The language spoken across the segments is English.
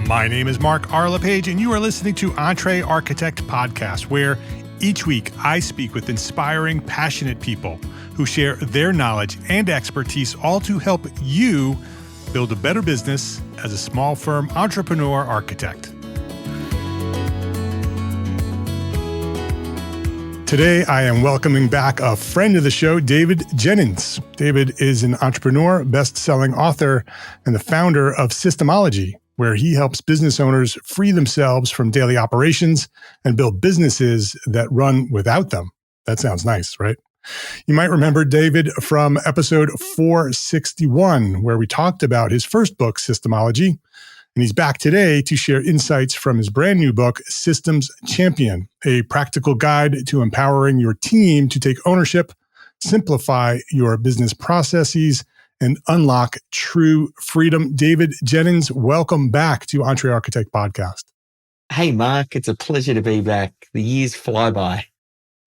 My name is Mark R. LePage, and you are listening to EntreArchitect Podcast, where each week I speak with inspiring, passionate people who share their knowledge and expertise, all to help you build a better business as a small firm entrepreneur architect. Today, I am welcoming back a friend of the show, David Jenyns. David is an entrepreneur, best-selling author, and the founder of Systemology, where he helps business owners free themselves from daily operations and build businesses that run without them. That sounds nice, right? You might remember David from episode 461, where we talked about his first book, Systemology. And he's back today to share insights from his brand new book, Systems Champion, a practical guide to empowering your team to take ownership, simplify your business processes, and unlock true freedom. David Jenyns, welcome back to EntreArchitect Podcast. Hey, Mark, it's a pleasure to be back. The years fly by.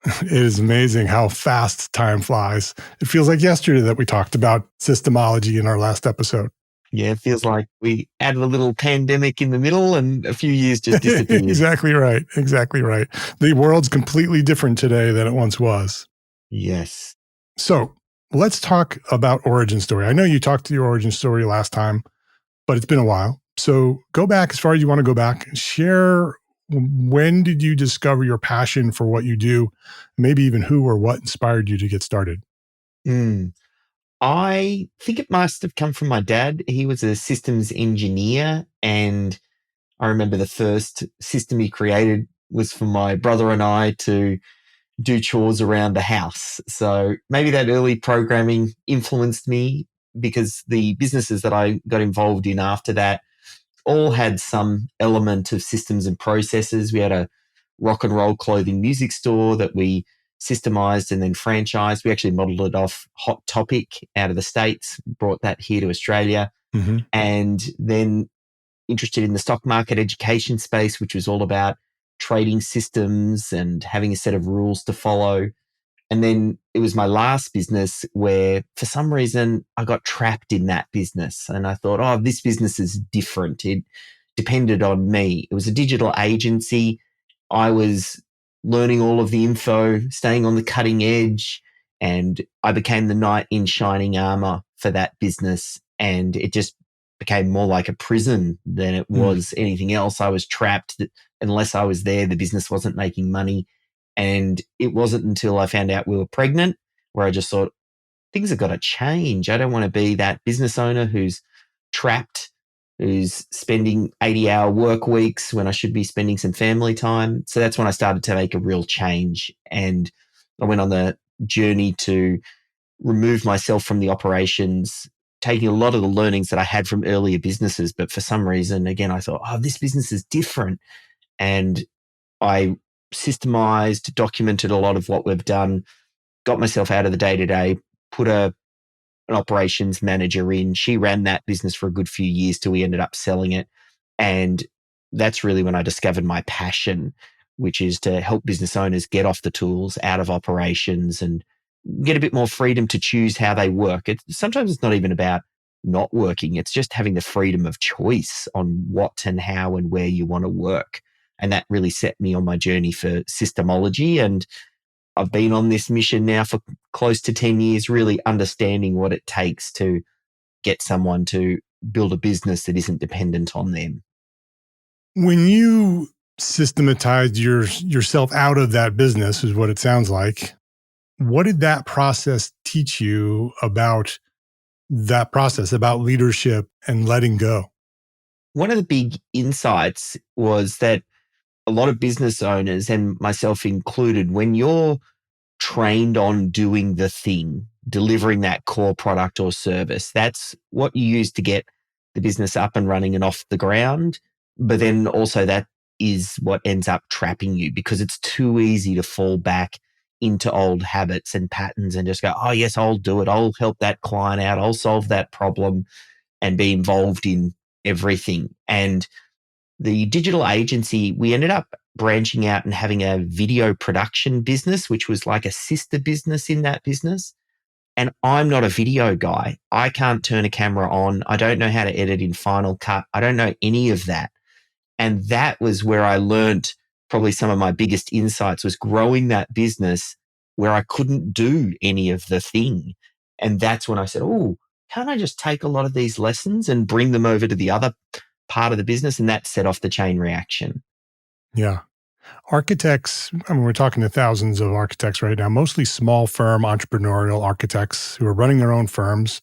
It is amazing how fast time flies. It feels like yesterday that we talked about Systemology in our last episode. Yeah, it feels like we added a little pandemic in the middle and a few years just disappeared. Exactly right. Exactly right. The world's completely different today than it once was. Yes. So let's talk about origin story. I know you talked to your origin story last time, but it's been a while. So go back as far as you want to go back. Share, when did you discover your passion for what you do? Maybe even who or what inspired you to get started? I think it must have come from my dad. He was a systems engineer, and I remember the first system he created was for my brother and I to do chores around the house. So maybe that early programming influenced me, because the businesses that I got involved in after that all had some element of systems and processes. We had a rock and roll clothing music store that we systemized and then franchised. We actually modeled it off Hot Topic out of the States, brought that here to Australia, and then interested in the stock market education space, which was all about trading systems and having a set of rules to follow. And then it was my last business where, for some reason, I got trapped in that business. And I thought, oh, this business is different. It depended on me. It was a digital agency. I was learning all of the info, staying on the cutting edge, and I became the knight in shining armor for that business. And it just became more like a prison than it was anything else. I was trapped. Unless I was there, the business wasn't making money. And it wasn't until I found out we were pregnant where I just thought, things have got to change. I don't want to be that business owner who's trapped, who's spending 80-hour work weeks when I should be spending some family time. So that's when I started to make a real change. And I went on the journey to remove myself from the operations, taking a lot of the learnings that I had from earlier businesses. But for some reason, again, I thought, oh, this business is different. And I systemized, documented a lot of what we've done, got myself out of the day-to-day, put an operations manager in. She ran that business for a good few years till we ended up selling it. And that's really when I discovered my passion, which is to help business owners get off the tools, out of operations, and get a bit more freedom to choose how they work. Sometimes it's not even about not working. It's just having the freedom of choice on what and how and where you want to work. And that really set me on my journey for Systemology. And I've been on this mission now for close to 10 years, really understanding what it takes to get someone to build a business that isn't dependent on them. When you systematized yourself out of that business, is what it sounds like, what did that process teach you about that process, about leadership and letting go? One of the big insights was that a lot of business owners, and myself included, when you're trained on doing the thing, delivering that core product or service, that's what you use to get the business up and running and off the ground. But then also that is what ends up trapping you, because it's too easy to fall back into old habits and patterns and just go, oh yes, I'll do it. I'll help that client out. I'll solve that problem, and be involved in everything. And the digital agency, we ended up branching out and having a video production business, which was like a sister business in that business. And I'm not a video guy. I can't turn a camera on. I don't know how to edit in Final Cut. I don't know any of that. And that was where I learned probably some of my biggest insights, was growing that business where I couldn't do any of the thing. And that's when I said, oh, can't I just take a lot of these lessons and bring them over to the other part of the business? And that set off the chain reaction. Yeah. Architects, I mean, we're talking to thousands of architects right now, mostly small firm entrepreneurial architects who are running their own firms.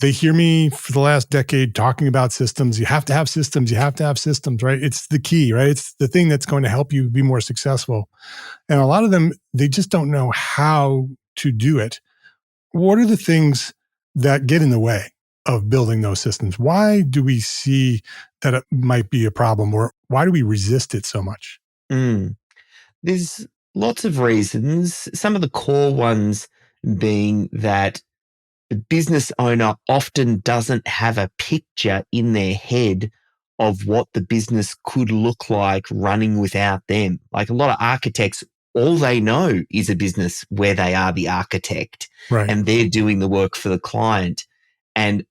They hear me for the last decade talking about systems. You have to have systems. You have to have systems, right? It's the key, right? It's the thing that's going to help you be more successful. And a lot of them, they just don't know how to do it. What are the things that get in the way of building those systems? Why do we see that it might be a problem, or why do we resist it so much? There's lots of reasons. Some of the core ones being that the business owner often doesn't have a picture in their head of what the business could look like running without them. Like a lot of architects, all they know is a business where they are the architect, Right. and they're doing the work for the client. And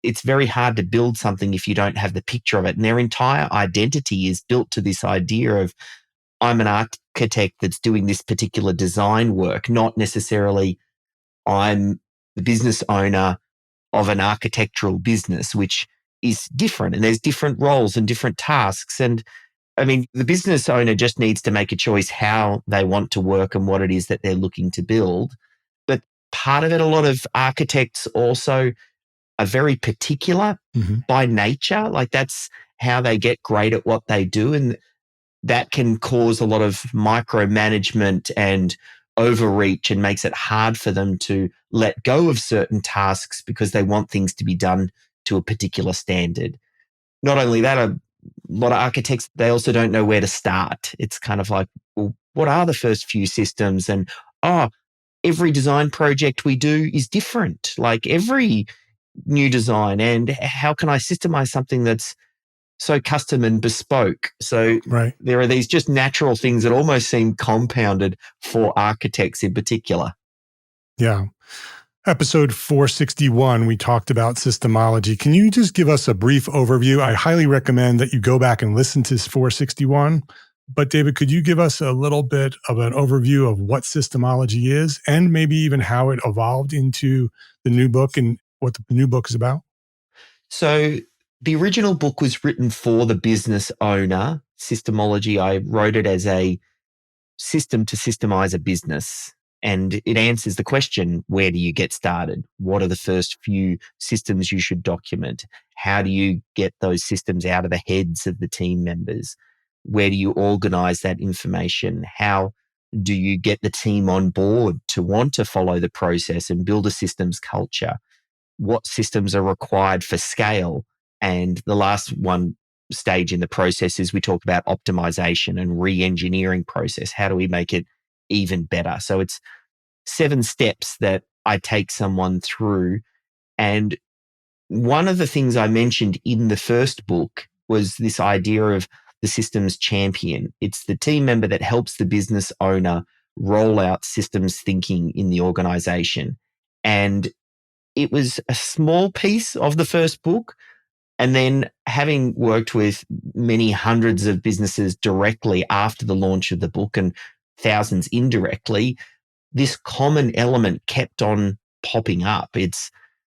it's very hard to build something if you don't have the picture of it. And their entire identity is built to this idea of, I'm an architect that's doing this particular design work, not necessarily I'm the business owner of an architectural business, which is different. And there's different roles and different tasks. And I mean, the business owner just needs to make a choice how they want to work and what it is that they're looking to build. But part of it, a lot of architects also are very particular by nature. Like that's how they get great at what they do. And that can cause a lot of micromanagement and overreach, and makes it hard for them to let go of certain tasks because they want things to be done to a particular standard. Not only that, a lot of architects, they also don't know where to start. It's kind of like, well, what are the first few systems? And, every design project we do is different, like every new design. And how can I systemize something that's so custom and bespoke? So Right. there are these just natural things that almost seem compounded for architects in particular. Yeah. Episode 461, we talked about systemology. Can you just give us a brief overview? I highly recommend that you go back and listen to 461. But David, could you give us a little bit of an overview of what systemology is, and maybe even how it evolved into the new book and what the new book is about? So the original book was written for the business owner. Systemology, I wrote it as a system to systemize a business. And it answers the question, where do you get started? What are the first few systems you should document? How do you get those systems out of the heads of the team members? Where do you organize that information? How do you get the team on board to want to follow the process and build a systems culture? What systems are required for scale? And the last one stage in the process is we talk about optimization and re-engineering process. How do we make it even better? So it's 7 steps that I take someone through. And one of the things I mentioned in the first book was this idea of the systems champion. It's the team member that helps the business owner roll out systems thinking in the organization. And it was a small piece of the first book. And then having worked with many hundreds of businesses directly after the launch of the book and thousands indirectly, this common element kept on popping up. It's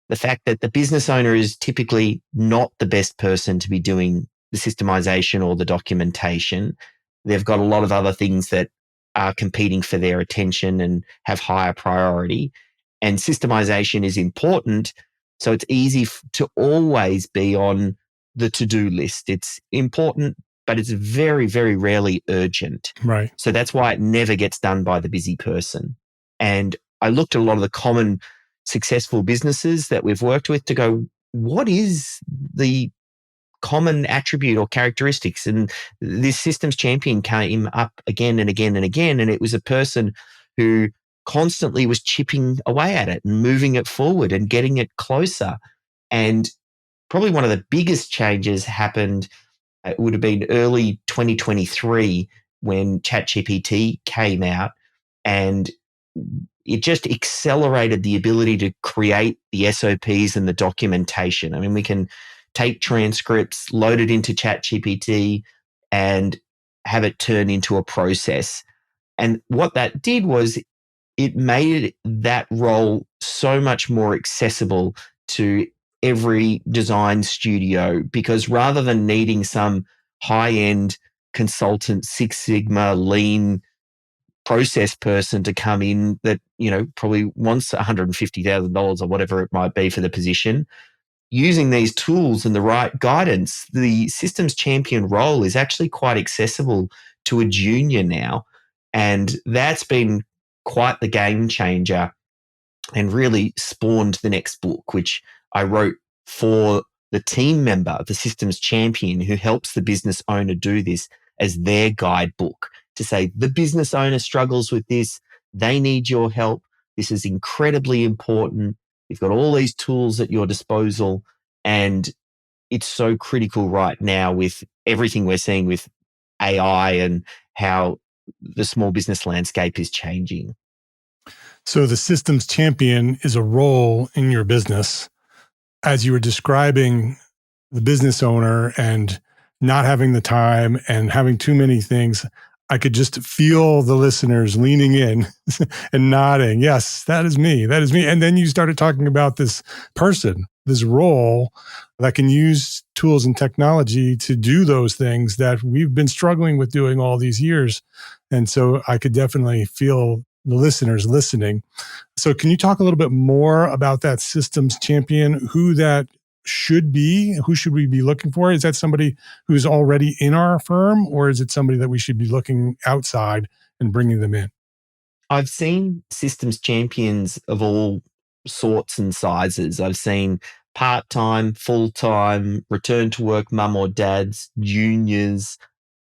the fact that the business owner is typically not the best person to be doing the systemization or the documentation. They've got a lot of other things that are competing for their attention and have higher priority. And systemization is important. So it's easy to always be on the to-do list. It's important, but it's very, very rarely urgent. Right. So that's why it never gets done by the busy person. And I looked at a lot of the common successful businesses that we've worked with to go, what is the common attribute or characteristics? And this systems champion came up again and again and again. And it was a person who constantly was chipping away at it and moving it forward and getting it closer. And probably one of the biggest changes happened, it would have been early 2023 when ChatGPT came out, and it just accelerated the ability to create the SOPs and the documentation. I mean, we can take transcripts, load it into ChatGPT, and have it turn into a process. And what that did was it made that role so much more accessible to every design studio, because rather than needing some high-end consultant, Six Sigma, lean process person to come in that, probably wants $150,000 or whatever it might be for the position, using these tools and the right guidance, the systems champion role is actually quite accessible to a junior now. And that's been quite the game changer and really spawned the next book, which I wrote for the team member, the systems champion, who helps the business owner do this as their guidebook to say, the business owner struggles with this. They need your help. This is incredibly important. You've got all these tools at your disposal, and it's so critical right now with everything we're seeing with AI and how the small business landscape is changing. So the systems champion is a role in your business. As you were describing the business owner and not having the time and having too many things, I could just feel the listeners leaning in and nodding. Yes, that is me. That is me. And then you started talking about this person, this role that can use tools and technology to do those things that we've been struggling with doing all these years. And so I could definitely feel the listeners listening. So can you talk a little bit more about that systems champion, who that should be? Who should we be looking for? Is that somebody who's already in our firm, or is it somebody that we should be looking outside and bringing them in? I've seen systems champions of all sorts and sizes. I've seen part-time, full-time, return to work mum or dads, juniors,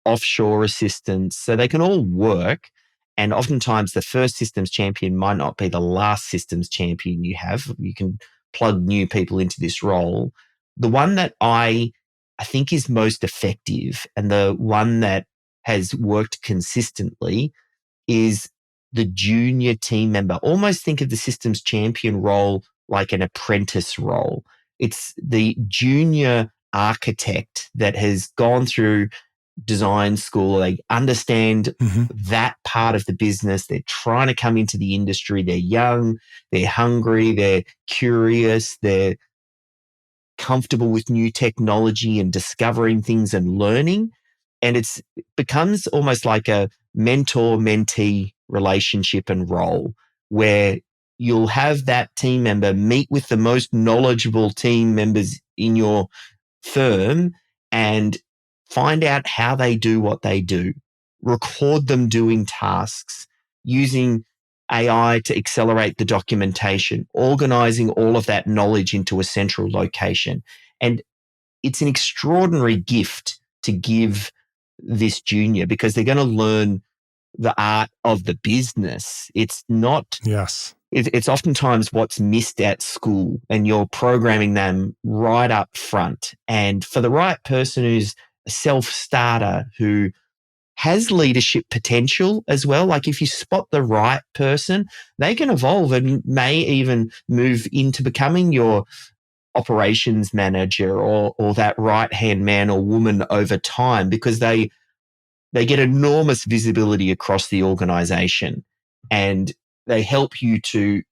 offshore assistants. So they can all work. And oftentimes the first systems champion might not be the last systems champion you have. You can plug new people into this role. The one that I think is most effective, and the one that has worked consistently, is the junior team member. Almost think of the systems champion role like an apprentice role. It's the junior architect that has gone through design school. They understand that part of the business. They're trying to come into the industry. They're young, they're hungry, they're curious, they're comfortable with new technology and discovering things and learning. And it becomes almost like a mentor-mentee relationship and role, where you'll have that team member meet with the most knowledgeable team members in your firm and find out how they do what they do, record them doing tasks, using AI to accelerate the documentation, organizing all of that knowledge into a central location. And it's an extraordinary gift to give this junior, because they're going to learn the art of the business. It's not, yes, it's oftentimes what's missed at school, and you're programming them right up front. And for the right person who's a self-starter, who has leadership potential as well, like if you spot the right person, they can evolve and may even move into becoming your operations manager or that right-hand man or woman over time, because they get enormous visibility across the organization, and they help you to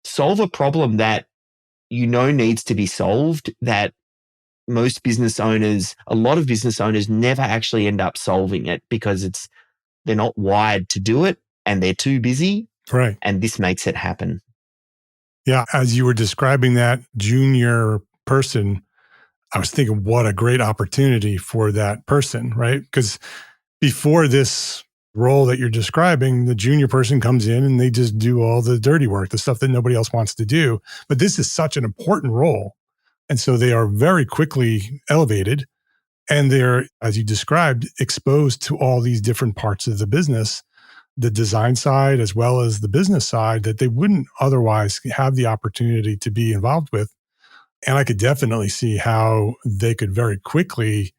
solve a problem that needs to be solved, that most business owners, a lot of business owners, never actually end up solving it because they're not wired to do it and they're too busy. Right. And this makes it happen. Yeah. As you were describing that junior person, I was thinking, what a great opportunity for that person, right? Because before this role that you're describing, the junior person comes in and they just do all the dirty work, the stuff that nobody else wants to do. But this is such an important role. And so they are very quickly elevated, and they're, as you described, exposed to all these different parts of the business, the design side as well as the business side, that they wouldn't otherwise have the opportunity to be involved with. And I could definitely see how they could very quickly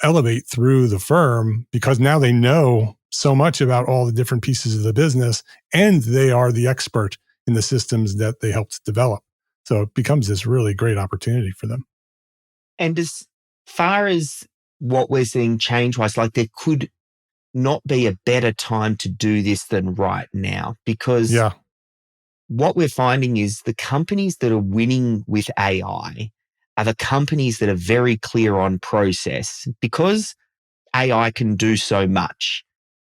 elevate through the firm, because now they know so much about all the different pieces of the business, and they are the expert in the systems that they helped develop. So it becomes this really great opportunity for them. And as far as what we're seeing change-wise, like there could not be a better time to do this than right now, because what we're finding is the companies that are winning with AI are the companies that are very clear on process. Because AI can do so much,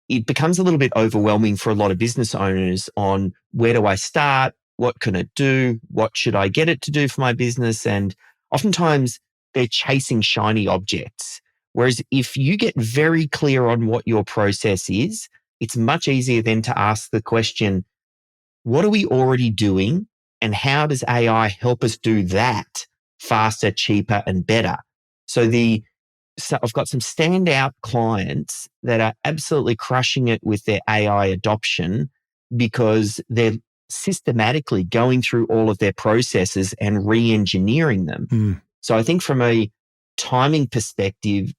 it becomes a little bit overwhelming for a lot of business owners on where do I start? What can it do? What should I get it to do for my business? And oftentimes they're chasing shiny objects. Whereas if you get very clear on what your process is, it's much easier then to ask the question, what are we already doing? And how does AI help us do that faster, cheaper, and better? So I've got some standout clients that are absolutely crushing it with their AI adoption because they're systematically going through all of their processes and re-engineering them. So I think from a timing perspective,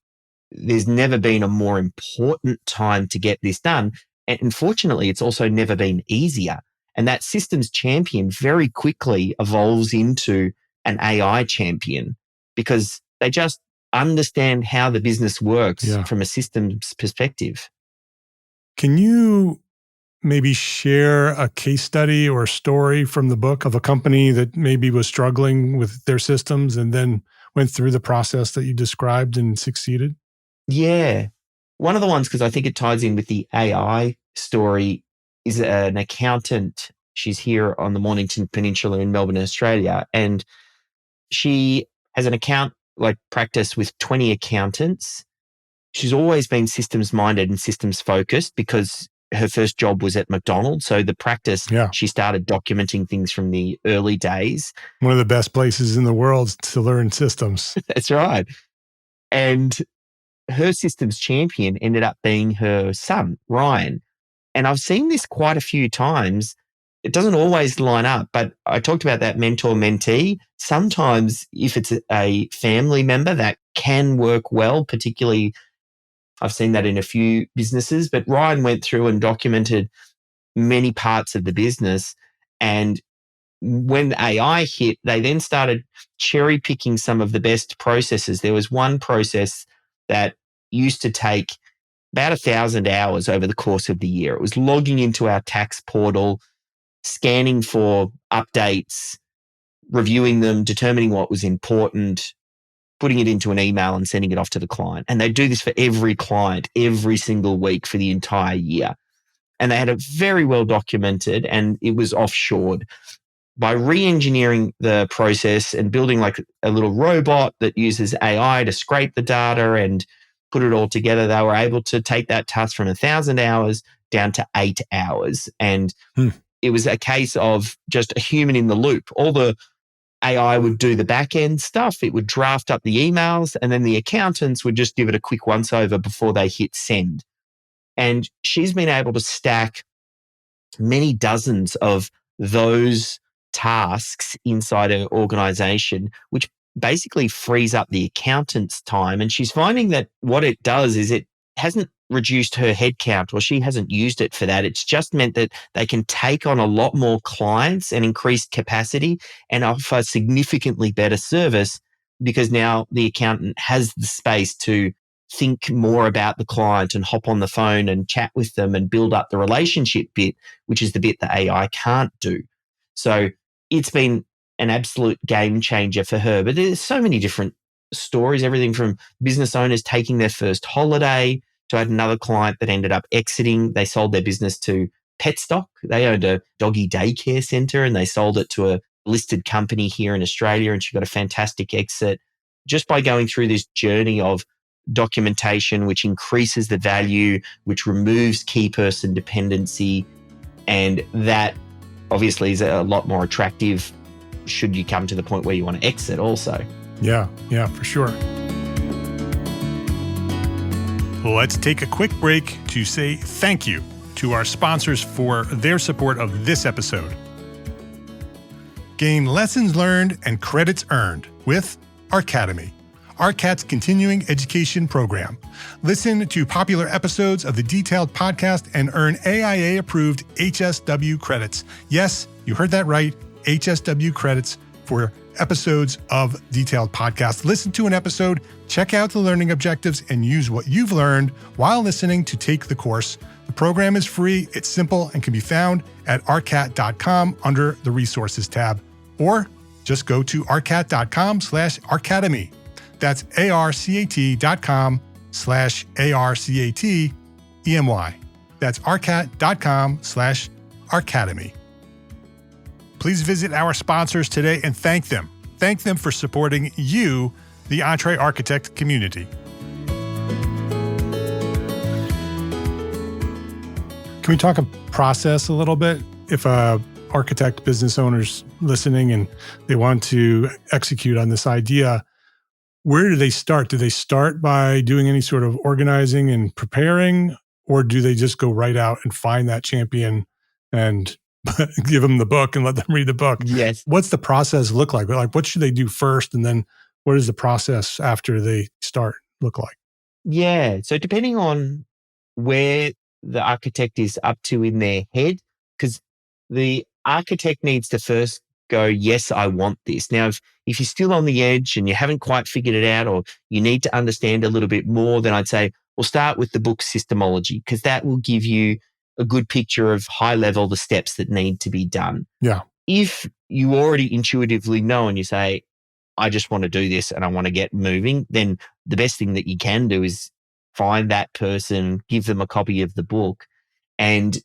there's never been a more important time to get this done. And unfortunately, it's also never been easier. And that systems champion very quickly evolves into an AI champion because they just understand how the business works from a systems perspective. Can you maybe share a case study or story from the book of a company that maybe was struggling with their systems and then went through the process that you described and succeeded? Yeah. One of the ones, because I think it ties in with the AI story, is an accountant. She's here on the Mornington Peninsula in Melbourne, Australia. And she has an practice with 20 accountants. She's always been systems minded and systems focused because her first job was at McDonald's. So the practice, she started documenting things from the early days. One of the best places in the world to learn systems. That's right. And her systems champion ended up being her son, Ryan. And I've seen this quite a few times. It doesn't always line up, but I talked about that mentor-mentee. Sometimes if it's a family member, that can work well, particularly I've seen that in a few businesses. But Ryan went through and documented many parts of the business. And when AI hit, they then started cherry picking some of the best processes. There was one process that used to take about 1,000 hours over the course of the year. It was logging into our tax portal, scanning for updates, reviewing them, determining what was important, putting it into an email and sending it off to the client. And they do this for every client every single week for the entire year. And they had it very well documented and it was offshored. By re-engineering the process and building like a little robot that uses AI to scrape the data and put it all together, they were able to take that task from 1,000 hours down to 8 hours. And it was a case of just a human in the loop. All the AI would do the back end stuff. It would draft up the emails and then the accountants would just give it a quick once over before they hit send. And she's been able to stack many dozens of those tasks inside her organization, which basically frees up the accountant's time. And she's finding that what it does is it hasn't reduced her headcount, or she hasn't used it for that. It's just meant that they can take on a lot more clients and increase capacity and offer significantly better service because now the accountant has the space to think more about the client and hop on the phone and chat with them and build up the relationship bit, which is the bit that AI can't do. So it's been an absolute game changer for her. But there's so many different stories, everything from business owners taking their first holiday to I had another client that ended up exiting. They sold their business to Petstock. They owned a doggy daycare center and they sold it to a listed company here in Australia. And she got a fantastic exit just by going through this journey of documentation, which increases the value, which removes key person dependency. And that obviously is a lot more attractive should you come to the point where you want to exit also. Yeah, for sure. Let's take a quick break to say thank you to our sponsors for their support of this episode. Gain lessons learned and credits earned with Arcademy, ARCAT's continuing education program. Listen to popular episodes of the Detailed podcast and earn AIA-approved HSW credits. Yes, you heard that right, HSW credits for episodes of Detailed Podcast. Listen to an episode, check out the learning objectives, and use what you've learned while listening to take the course. The program is free, it's simple, and can be found at arcat.com under the Resources tab. Or just go to arcat.com/arcademy. That's arcat.com/arcatemy. That's arcat.com/arcademy. Please visit our sponsors today and thank them. Thank them for supporting you, the EntreArchitect community. Can we talk a process a little bit? If a architect business owner's listening and they want to execute on this idea, where do they start? Do they start by doing any sort of organizing and preparing, or do they just go right out and find that champion and give them the book and let them read the book? Yes. What's the process look like? Like, what should they do first? And then what does the process after they start look like? Yeah. So depending on where the architect is up to in their head, because the architect needs to first go, yes, I want this. Now, if you're still on the edge and you haven't quite figured it out, or you need to understand a little bit more, then I'd say, we'll start with the book Systemology, because that will give you a good picture of high level the steps that need to be done. Yeah. If you already intuitively know and you say, I just want to do this and I want to get moving, then the best thing that you can do is find that person, give them a copy of the book. And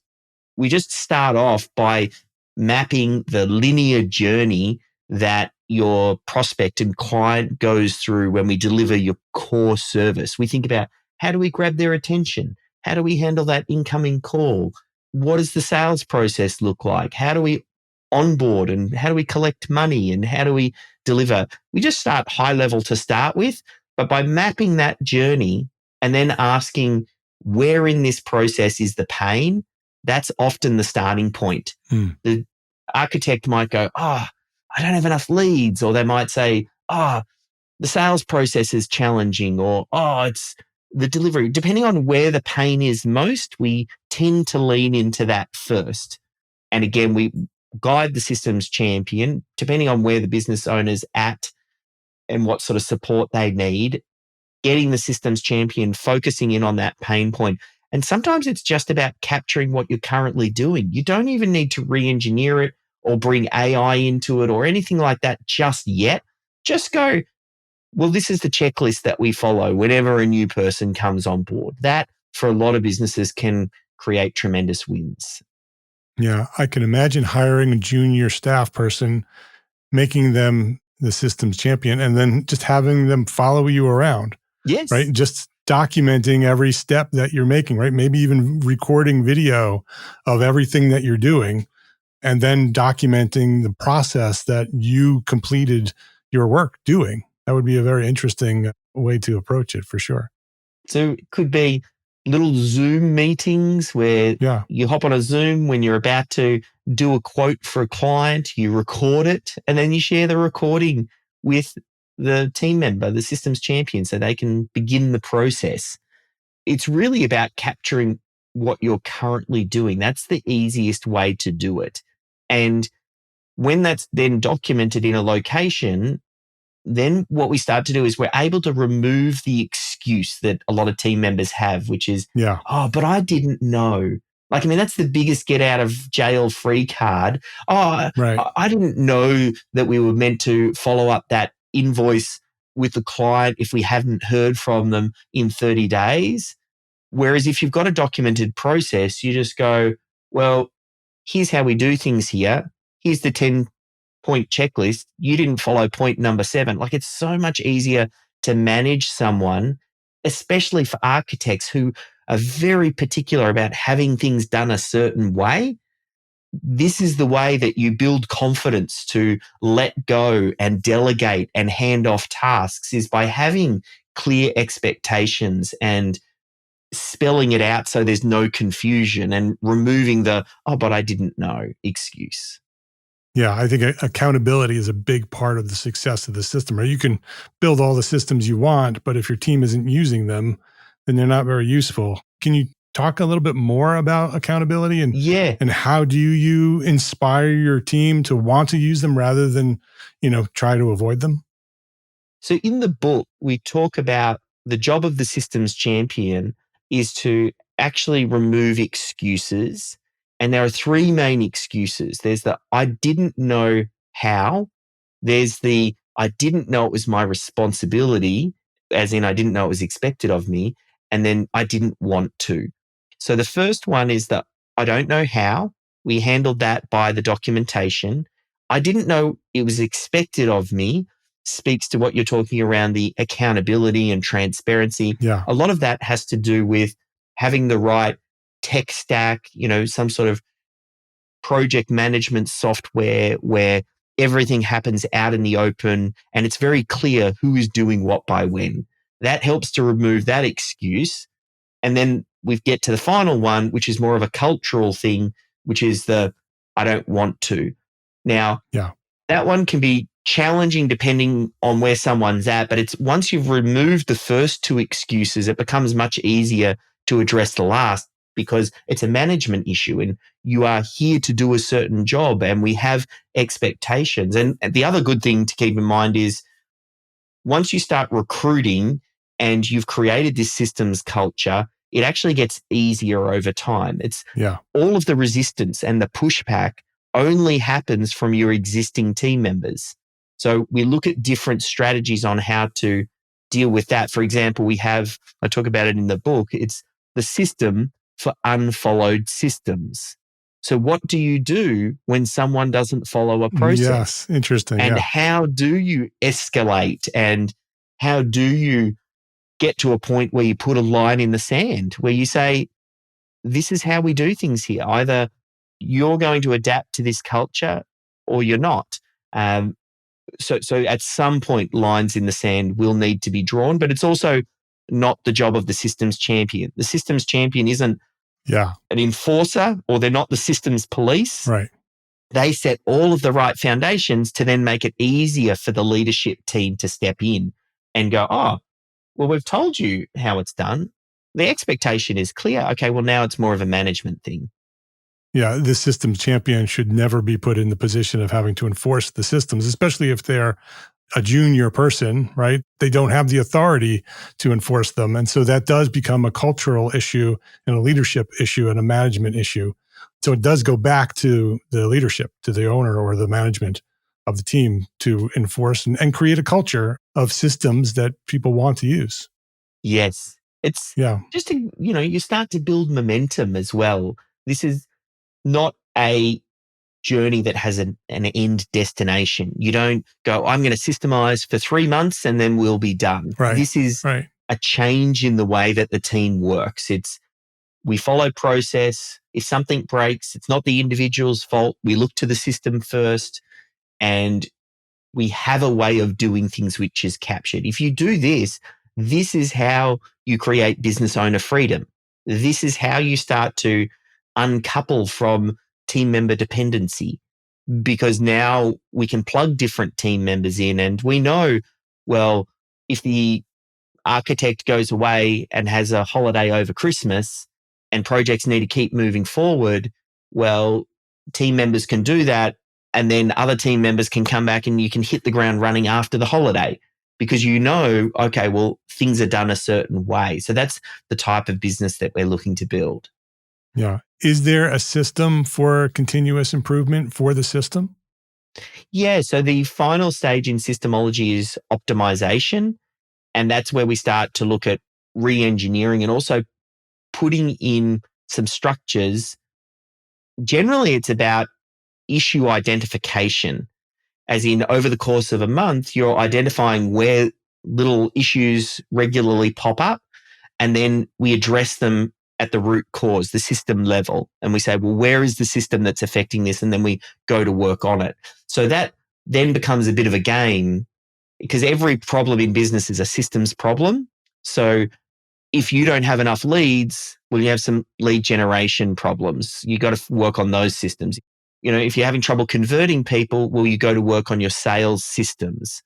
we just start off by mapping the linear journey that your prospect and client goes through when we deliver your core service. We think about, how do we grab their attention? How do we handle that incoming call? What does the sales process look like? How do we onboard, and how do we collect money, and how do we deliver? We just start high level to start with, but by mapping that journey and then asking where in this process is the pain, that's often the starting point. The architect might go, I don't have enough leads. Or they might say, the sales process is challenging, or, it's the delivery. Depending on where the pain is most, we tend to lean into that first. And again, we guide the systems champion, depending on where the business owner's at and what sort of support they need, getting the systems champion focusing in on that pain point. And sometimes it's just about capturing what you're currently doing. You don't even need to re-engineer it or bring AI into it or anything like that just yet. Just go, well, this is the checklist that we follow whenever a new person comes on board. That, for a lot of businesses, can create tremendous wins. Yeah, I can imagine hiring a junior staff person, making them the systems champion, and then just having them follow you around. Yes. Right? Just documenting every step that you're making, right? Maybe even recording video of everything that you're doing, and then documenting the process that you completed your work doing. That would be a very interesting way to approach it, for sure. So it could be little Zoom meetings where you hop on a Zoom when you're about to do a quote for a client, you record it, and then you share the recording with the team member, the systems champion, so they can begin the process. It's really about capturing what you're currently doing. That's the easiest way to do it. And when that's then documented in a location, then what we start to do is we're able to remove the excuse that a lot of team members have, which is, but I didn't know. Like, I mean, that's the biggest get out of jail free card. I didn't know that we were meant to follow up that invoice with the client if we hadn't heard from them in 30 days. Whereas if you've got a documented process, you just go, well, here's how we do things here. Here's the 10-point checklist. You didn't follow point number 7. Like, it's so much easier to manage someone, especially for architects who are very particular about having things done a certain way. This is the way that you build confidence to let go and delegate and hand off tasks, is by having clear expectations and spelling it out so there's no confusion, and removing the, but I didn't know excuse. Yeah, I think accountability is a big part of the success of the system. Right? You can build all the systems you want, but if your team isn't using them, then they're not very useful. Can you talk a little bit more about accountability Yeah. and how do you inspire your team to want to use them rather than, try to avoid them? So in the book, we talk about the job of the systems champion is to actually remove excuses. And there are three main excuses. There's the I didn't know how. There's the I didn't know it was my responsibility, as in I didn't know it was expected of me. And then I didn't want to. So the first one is that I don't know how. We handled that by the documentation. I didn't know it was expected of me speaks to what you're talking around the accountability and transparency. Yeah. A lot of that has to do with having the right tech stack, some sort of project management software where everything happens out in the open and it's very clear who is doing what by when. That helps to remove that excuse. And then we get to the final one, which is more of a cultural thing, which is the I don't want to. Now, Yeah. that one can be challenging depending on where someone's at, but it's once you've removed the first two excuses, it becomes much easier to address the last because it's a management issue and you are here to do a certain job and we have expectations. And the other good thing to keep in mind is once you start recruiting and you've created this systems culture, it actually gets easier over time. It's all of the resistance and the pushback only happens from your existing team members. So we look at different strategies on how to deal with that. For example, I talk about it in the book, it's the system for unfollowed systems. So what do you do when someone doesn't follow a process? Yes, interesting. And how do you escalate and how do you get to a point where you put a line in the sand where you say, this is how we do things here. Either you're going to adapt to this culture or you're not. So at some point, lines in the sand will need to be drawn, but it's also not the job of the systems champion. The systems champion isn't an enforcer or they're not the systems police. Right. They set all of the right foundations to then make it easier for the leadership team to step in and go, oh, well, we've told you how it's done. The expectation is clear. Okay, well, now it's more of a management thing. Yeah, the systems champion should never be put in the position of having to enforce the systems, especially if they're a junior person, right? They don't have the authority to enforce them. And so that does become a cultural issue and a leadership issue and a management issue. So it does go back to the leadership, to the owner or the management of the team to enforce and create a culture of systems that people want to use. Yes. It's just, you start to build momentum as well. This is not a journey that has an end destination. You don't go, I'm going to systemize for 3 months and then we'll be done. Right. This is a change in the way that the team works. We follow process. If something breaks, it's not the individual's fault. We look to the system first and we have a way of doing things which is captured. If you do this, this is how you create business owner freedom. This is how you start to uncouple from team member dependency, because now we can plug different team members in and we know, well, if the architect goes away and has a holiday over Christmas and projects need to keep moving forward, well, team members can do that. And then other team members can come back and you can hit the ground running after the holiday because okay, well, things are done a certain way. So that's the type of business that we're looking to build. Yeah. Is there a system for continuous improvement for the system? Yeah. So the final stage in Systemology is optimization. And that's where we start to look at re-engineering and also putting in some structures. Generally, it's about issue identification, as in over the course of a month, you're identifying where little issues regularly pop up, and then we address them at the root cause, the system level. And we say, well, where is the system that's affecting this? And then we go to work on it. So that then becomes a bit of a game because every problem in business is a systems problem. So if you don't have enough leads, well, you have some lead generation problems. You got to work on those systems. If you're having trouble converting people, well, you go to work on your sales systems.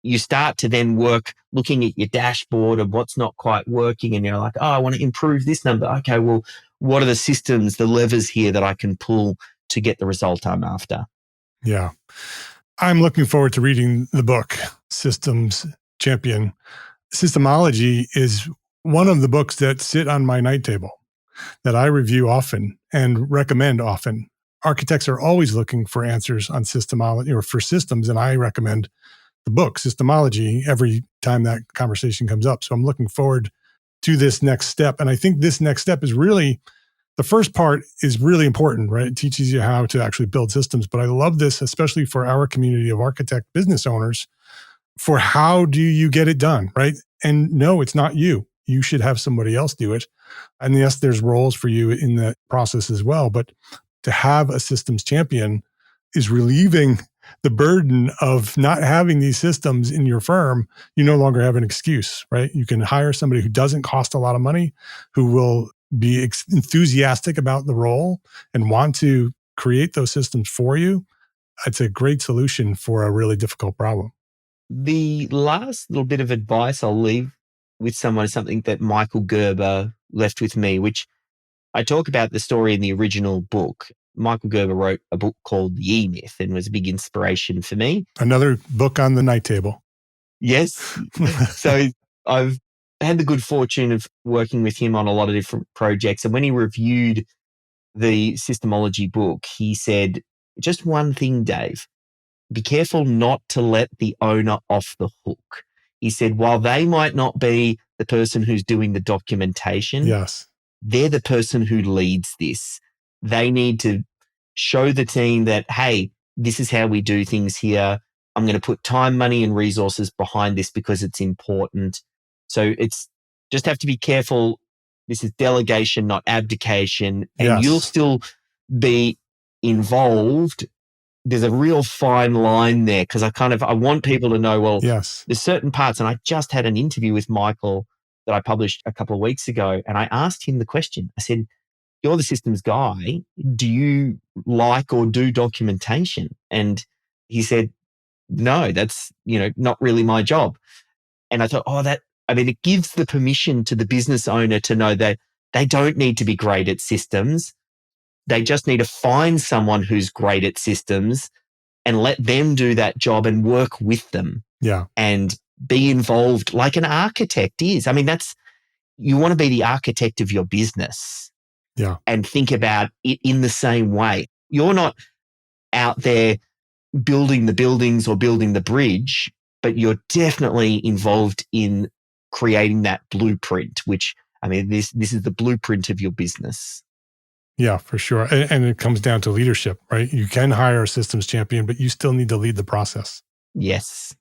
you start to then work looking at your dashboard of what's not quite working, and you're like, oh, I want to improve this number. Okay, well, what are the systems, the levers here that I can pull to get the result I'm after? Yeah. I'm looking forward to reading the book, Systems Champion. Systemology is one of the books that sit on my night table that I review often and recommend often. Architects are always looking for answers on systemology or for systems, and I recommend the book, Systemology, every time that conversation comes up. So I'm looking forward to this next step. And I think this next step is really, the first part is really important, right? It teaches you how to actually build systems. But I love this, especially for our community of architect business owners, for how do you get it done, right? And no, it's not you. You should have somebody else do it. And yes, there's roles for you in that process as well. But to have a systems champion is relieving the burden of not having these systems in your firm. You no longer have an excuse, right? You can hire somebody who doesn't cost a lot of money, who will be enthusiastic about the role and want to create those systems for you. It's a great solution for a really difficult problem. The last little bit of advice I'll leave with someone is something that Michael Gerber left with me, which I talk about the story in the original book. Michael Gerber wrote a book called The E-Myth and was a big inspiration for me. Another book on the night table. Yes. So I've had the good fortune of working with him on a lot of different projects. And when he reviewed the Systemology book, he said, just one thing, Dave, be careful not to let the owner off the hook. He said, while they might not be the person who's doing the documentation, yes, they're the person who leads this. They need to show the team that, hey, this is how we do things here. I'm going to put time, money, and resources behind this because it's important. So it's just have to be careful. This is delegation, not abdication. And yes, you'll still be involved. There's a real fine line there because I want people to know, well, yes, there's certain parts. And I just had an interview with Michael that I published a couple of weeks ago. And I asked him the question. I said, you're the systems guy. Do you like or do documentation? And he said, no, that's, not really my job. And I thought, it gives the permission to the business owner to know that they don't need to be great at systems. They just need to find someone who's great at systems and let them do that job and work with them. Yeah. And be involved like an architect is. You want to be the architect of your business. Yeah. And think about it in the same way. You're not out there building the buildings or building the bridge, but you're definitely involved in creating that blueprint, which, this is the blueprint of your business. Yeah, for sure. And it comes down to leadership, right? You can hire a systems champion, but you still need to lead the process. Yes.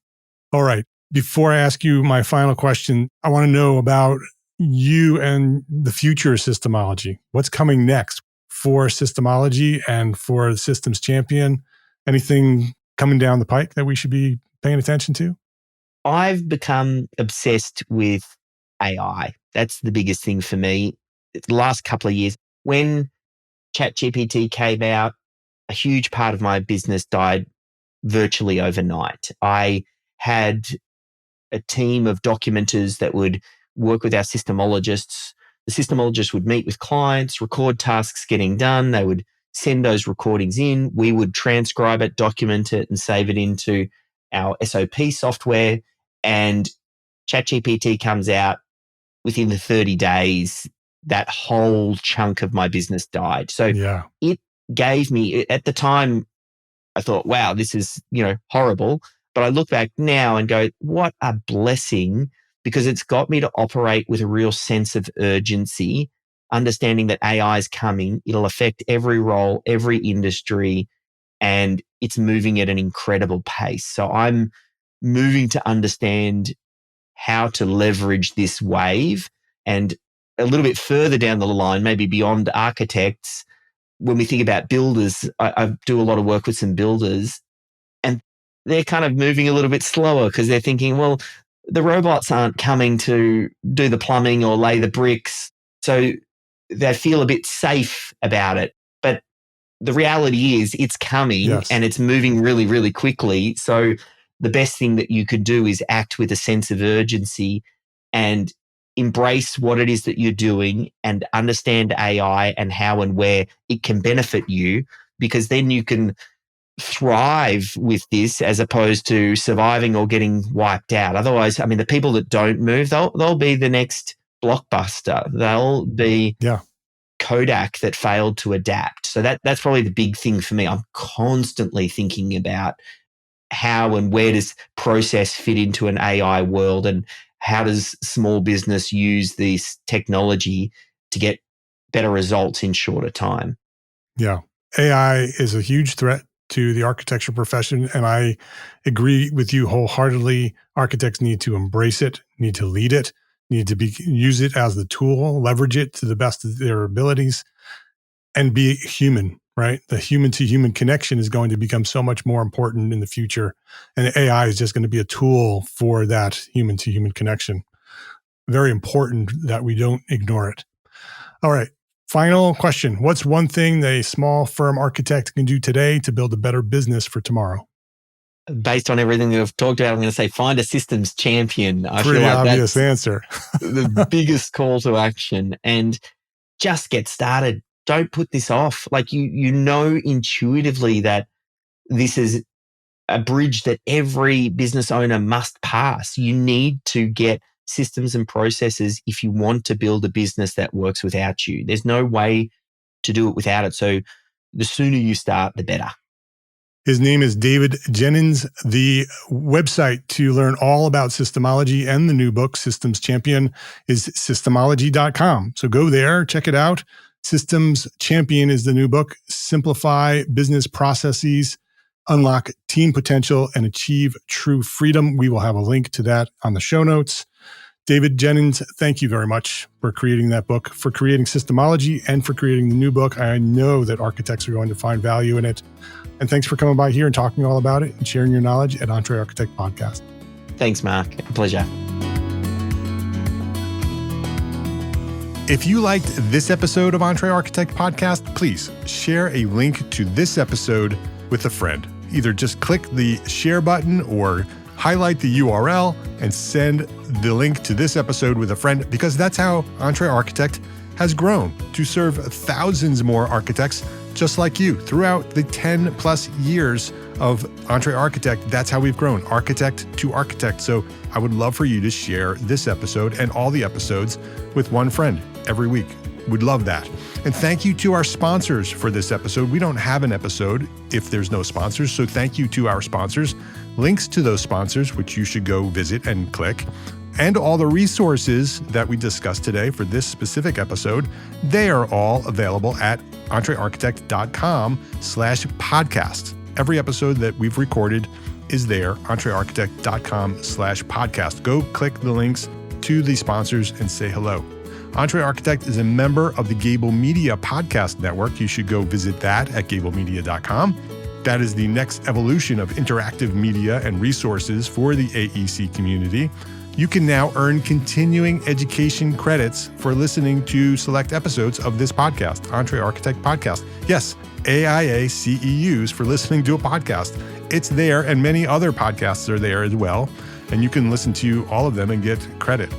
All right. Before I ask you my final question, I want to know about you and the future of Systemology. What's coming next for Systemology and for the systems champion? Anything coming down the pike that we should be paying attention to? I've become obsessed with AI. That's the biggest thing for me. The last couple of years, when ChatGPT came out, a huge part of my business died virtually overnight. I had a team of documenters that would work with our systemologists. The systemologists would meet with clients, record tasks getting done. They would send those recordings in. We would transcribe it, document it, and save it into our SOP software. And ChatGPT comes out within the 30 days. That whole chunk of my business died. So It gave me, at the time, I thought, wow, this is, horrible. But I look back now and go, what a blessing, because it's got me to operate with a real sense of urgency, understanding that AI is coming. It'll affect every role, every industry, and it's moving at an incredible pace. So I'm moving to understand how to leverage this wave. And a little bit further down the line, maybe beyond architects, when we think about builders, I do a lot of work with some builders, and they're kind of moving a little bit slower because they're thinking, well, the robots aren't coming to do the plumbing or lay the bricks. So they feel a bit safe about it. But the reality is it's coming and it's moving really, really quickly. So the best thing that you could do is act with a sense of urgency and embrace what it is that you're doing and understand AI and how and where it can benefit you, because then you can thrive with this as opposed to surviving or getting wiped out. Otherwise, I mean, the people that don't move, they'll be the next Blockbuster. They'll be Kodak that failed to adapt. So that's probably the big thing for me. I'm constantly thinking about how and where does process fit into an AI world, and how does small business use this technology to get better results in shorter time? Yeah. AI is a huge threat to the architecture profession, and I agree with you wholeheartedly. Architects need to embrace it, need to lead it, need to use it as the tool, leverage it to the best of their abilities, and be human, right? The human-to-human connection is going to become so much more important in the future, and AI is just going to be a tool for that human-to-human connection. Very important that we don't ignore it. All right. Final question. What's one thing a small firm architect can do today to build a better business for tomorrow? Based on everything that we've talked about, I'm going to say find a systems champion. I Pretty feel like obvious that's answer. the biggest call to action, and just get started. Don't put this off. Like you know intuitively that this is a bridge that every business owner must pass. You need to get systems and processes if you want to build a business that works without you. There's no way to do it without it. So the sooner you start, the better. His name is David Jenyns. The website to learn all about Systemology and the new book, Systems Champion, is systemology.com. So go there, check it out. Systems Champion is the new book. Simplify business processes, unlock team potential, and achieve true freedom. We will have a link to that on the show notes. David Jenyns, thank you very much for creating that book, for creating Systemology, and for creating the new book. I know that architects are going to find value in it. And thanks for coming by here and talking all about it and sharing your knowledge at EntreArchitect Podcast. Thanks, Mark. A pleasure. If you liked this episode of EntreArchitect Podcast, please share a link to this episode with a friend. Either just click the share button or highlight the URL and send the link to this episode with a friend, because that's how EntreArchitect has grown to serve thousands more architects just like you throughout the 10 plus years of EntreArchitect. That's how we've grown, architect to architect. So I would love for you to share this episode and all the episodes with one friend every week. Would love that. And thank you to our sponsors for this episode. We don't have an episode if there's no sponsors. So thank you to our sponsors. Links to those sponsors, which you should go visit and click, and all the resources that we discussed today for this specific episode, they are all available at entrearchitect.com/podcast. Every episode that we've recorded is there, entrearchitect.com/podcast. Go click the links to the sponsors and say hello. EntreArchitect is a member of the Gable Media Podcast Network. You should go visit that at gablemedia.com. That is the next evolution of interactive media and resources for the AEC community. You can now earn continuing education credits for listening to select episodes of this podcast, EntreArchitect Podcast. Yes, AIA CEUs for listening to a podcast. It's there, and many other podcasts are there as well, and you can listen to all of them and get credit.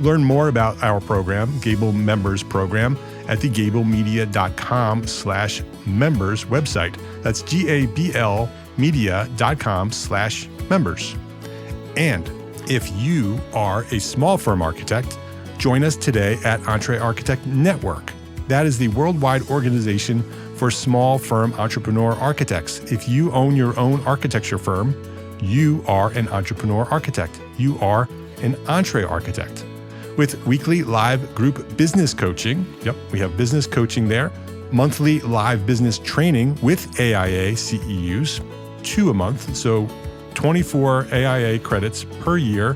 Learn more about our program, Gable Members Program, at the gablemedia.com/members website. That's GABL media.com/members. And if you are a small firm architect, join us today at EntreArchitect Network. That is the worldwide organization for small firm entrepreneur architects. If you own your own architecture firm, you are an entrepreneur architect. You are an EntreArchitect. With weekly live group business coaching, we have business coaching there, monthly live business training with AIA CEUs, 2 a month, so 24 AIA credits per year,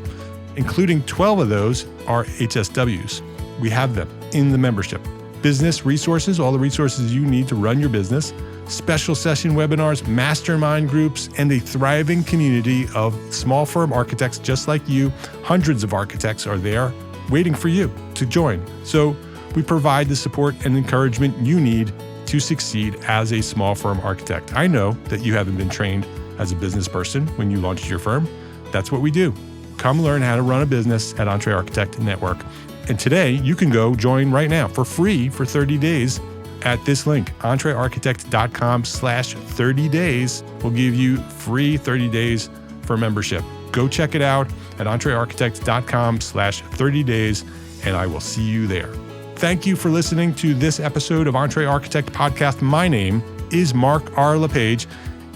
including 12 of those are HSWs. We have them in the membership. Business resources, all the resources you need to run your business, special session webinars, mastermind groups, and a thriving community of small firm architects just like you. Hundreds of architects are there waiting for you to join. So we provide the support and encouragement you need to succeed as a small firm architect. I know that you haven't been trained as a business person when you launched your firm. That's what we do. Come learn how to run a business at EntreArchitect Network. And today, you can go join right now for free for 30 days at this link. EntreArchitect.com/30 days will give you free 30 days for membership. Go check it out at EntreArchitect.com/30 days, and I will see you there. Thank you for listening to this episode of EntreArchitect Podcast. My name is Mark R. LePage,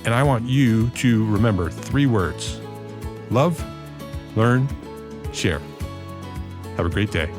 and I want you to remember 3 words: love, learn, share. Have a great day.